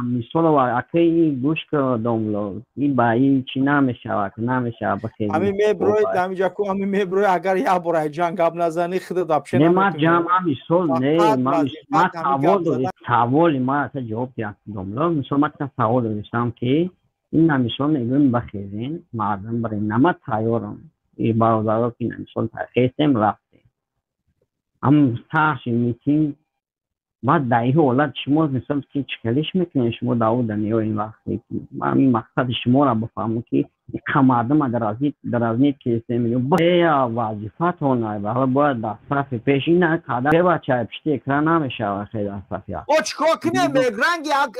میسال اکی گوش که داملو این بایی چی نمیشه نمیشه بخیر همین میبروی دمیجا کو همین میبروی اگر یا برای جنگ اب نزنی خود دبشه نه ما جمع میسال نه ما سوال ما اصلا جواب دیدم داملو میسال ما سوال داشتم که این نمیسال میگیم بخیرین مردم برای نما تیارم این برادرها که نمیسال خیستم رفته هم سرش میتین بعد در این حالت شما مثلا که چکلیش میکنه شما داود دنیا این وقتی من این مقصد شما را بفهمم که مردم در از نیت که استعمال باید وظیفت هونه و حالا باید در صرف پیش این قدر بچه پشتی اکران نمیشه خیلی در صرف یک او چکا کنه میگ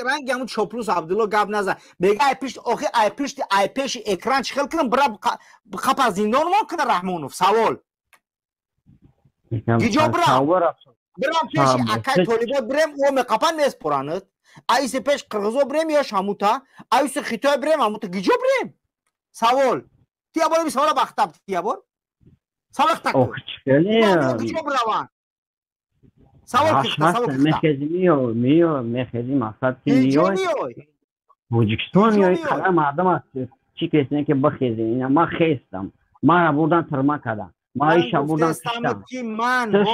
رنگی همون چوپلوس عبدالله گب نزن میگه ای پشت آخه ای پیش اکران چخل کنم برا خب زندان ما کنه رحمونوف سوال گیجا برا برام پیش اکای طالبات برم و مقاپن نیست پرانت ایس پیش قرغزو برم یا شاموتا ایس خیتای برم هموتا گیجو برم سوال تیا بار سوال بختاب تیا بار سوال تک گیجو بروان سوال میخزی مقصد که میای بوجکستان میای خدا مردم است چی کسی که بخیزی اینا ما خیستم ما را بردن ترما کردن من گفتم که من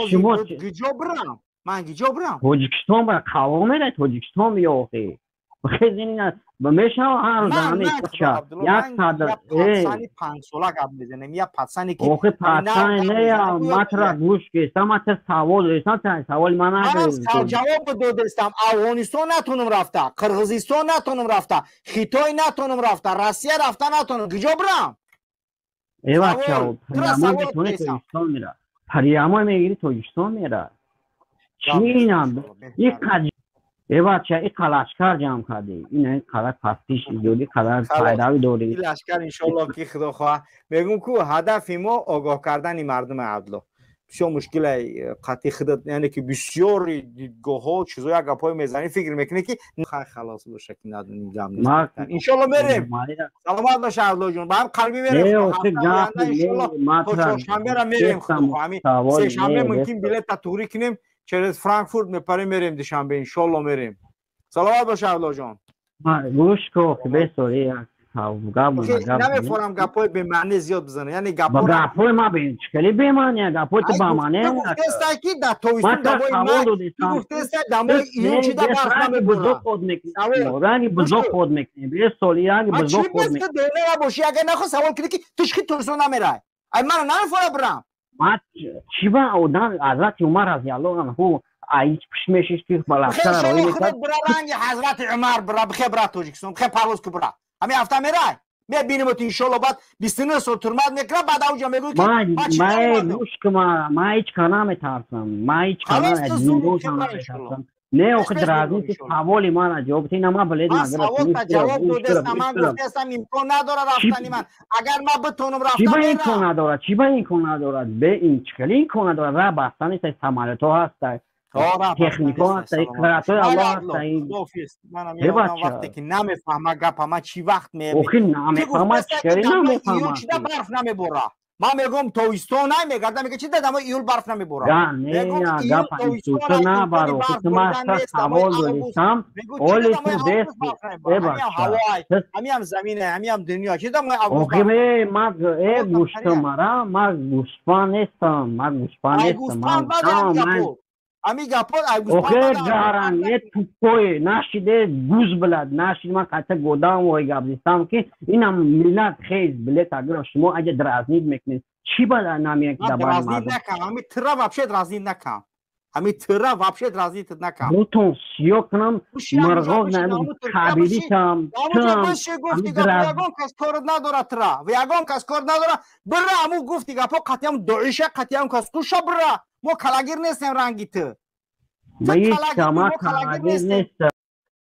گیجو برم من گیجو برم توجیکستان برای قوام میره توجیکستان میافه بخیزین این بمیشه هر زمانی کچه یک صدر پاکستانی 5 ساله گب میزنم یا پاکستانی که اوخه پاکستانی نه یا مطرح گوش کشتم مطرح سوال رسن سوال من من جواب دادستم افغانستان نتونم رفته قرغیزستان نتونم رفته خیتای نتونم رفته روسیه رفته نتونم گیجو برم ای بچه پریامان بتونه توجیکستان میره پریامان میگیری توجیکستان میره چی اینم ای بچه ای لشکر جمع کرده این قدر پستیش ایدولی قدر فایده‌ای داره این لشکر انشالله که خدا خواه میگم که هدف ما آگاه کردن مردم عدلا بسیار مشکل قطعی خودت یعنی که بسیار دیدگاه ها چیزای گپای میزنی فکر میکنه که خلاص باشه که ندونیم جمع نیست انشالله میریم سلامت باشه عدلا جون با هم قلبی میریم انشالله تا شنبه را میریم خدا سه شنبه ممکن بلیط توری کنیم چرز فرانکفورت میپریم میریم دوشنبه انشالله میریم سلامت باشه عدلا جان گوش کو که بسوری نمیفهمم گپای به معنی زیاد بزنه یعنی گپای ما به چکلی به معنی گپای تو با معنی گفته کی دا تویستون دمای ما گفته دمای ایون چی دا برف نمیبره خود میکنه رنگی بزرگ خود میکنه به سولی رنگی بزرگ خود میکنه دونه باشی اگه نخو سوال کنی که توش کی ترسون نمیره ای من نمیفهمم برم ما چی با اودان حضرت عمر رضی الله عنه ایچ پشمشش که بالاخره روی میکنه برنگ حضرت عمر برا بخیر برا توجیکستان بخیر پرواز که برا همین هفته میره میبینیم تو انشالله بعد 29 سال ترمت میکنه بعد اوجا میگو که ما گوش که ما هیچ کانا میترسم ما هیچ کانا نمیترسم نه اوخ درازی که سوالی ما جواب تینا ما بلید ما سوال تا جواب دادستم من گفتم امکان نداره رفتنی من اگر ما بتونم رفتم چی با این کن ندارد چی با این کن ندارد به این چکلی این کن ندارد را بستانی تا سمالت ها هست تکنیکا هست اکرات های الله هست منم یادم وقتی که نمیفهمه گپ ما چی وقت میبینم اوخی نمیفهمه چکلی نمیفهمه چی دا برف نمیبره ما میگم تویستون نمیگردم میگه چی دادم ایول برف نمیبره نه گپ تویستون نبرو که ما سوال دارستم اولی تو دست همین هم زمینه همین هم دنیا چی دادم اوخی ما گوشت مرا ما گوشتپان نیستم ما گوشتپان نیستم امی گپات اوخه جاران یه توپوی نشیده گوز بلد نشید من قطع گودام و گبزیستم که اینم ملت خیز بلیت اگر شما اگه درازنید میکنید چی باید نمیه که دبانی مردم نکم همی ترا وابشه درازنید نکم همی ترا وابشه درازنید نکم روتون سیو کنم مرغاق نمید قبیلی تام بشه گفتی گپا یگان کس کارت نداره ترا و یگان کس کارت نداره برا همون گفتی گپا قطعی هم دعیشه قطعی هم کس کشا برا ما کلاگیر نیستیم رنگی تو ما هیچ کما کلاگیر نیستم